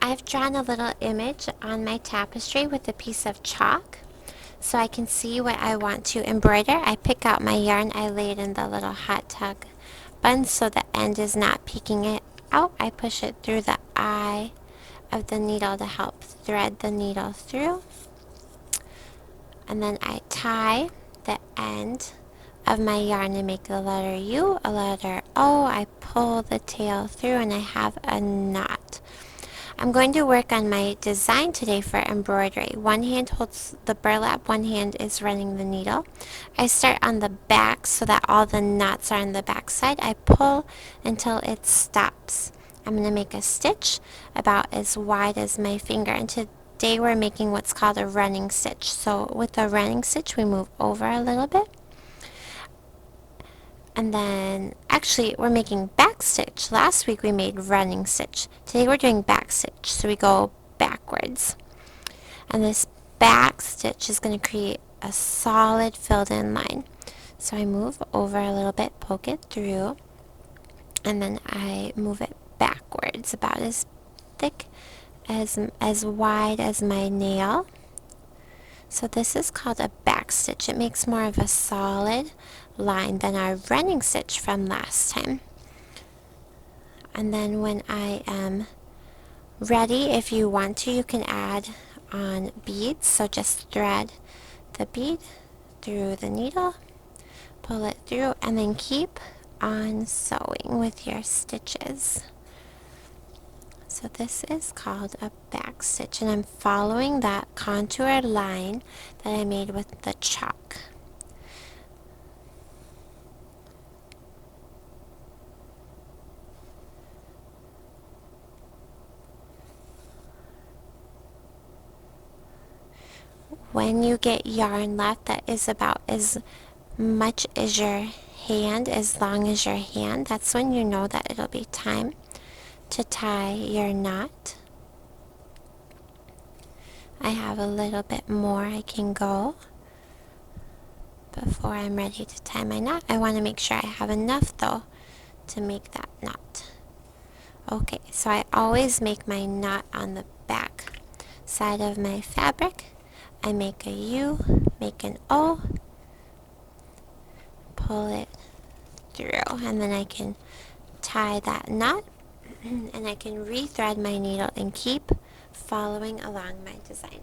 I've drawn a little image on my tapestry with a piece of chalk so I can see what I want to embroider. I pick out my yarn, I lay it in the little hot tub bun so the end is not peeking it out. I push it through the eye of the needle to help thread the needle through. And then I tie the end of my yarn and make the letter U, a letter O. I pull the tail through and I have a knot. I'm going to work on my design today for embroidery. One hand holds the burlap, one hand is running the needle. I start on the back so that all the knots are on the back side. I pull until it stops. I'm going to make a stitch about as wide as my finger, and today we're making what's called a running stitch. So with a running stitch we move over a little bit. And then, actually, we're making backstitch. Last week we made running stitch. Today we're doing backstitch, so we go backwards. And this backstitch is going to create a solid filled in line. So I move over a little bit, poke it through, and then I move it backwards, about as thick, as wide as my nail. So this is called a backstitch. It makes more of a solid line than our running stitch from last time. And then when I am ready, if you want to, you can add on beads. So just thread the bead through the needle, pull it through, and then keep on sewing with your stitches. So this is called a back stitch, and I'm following that contoured line that I made with the chalk. When you get yarn left that is about as much as your hand, as long as your hand, that's when you know that it'll be time to tie your knot. I have a little bit more I can go before I'm ready to tie my knot. I want to make sure I have enough though to make that knot. Okay, so I always make my knot on the back side of my fabric. I make a U, make an O, pull it through, and then I can tie that knot, and I can rethread my needle and keep following along my design.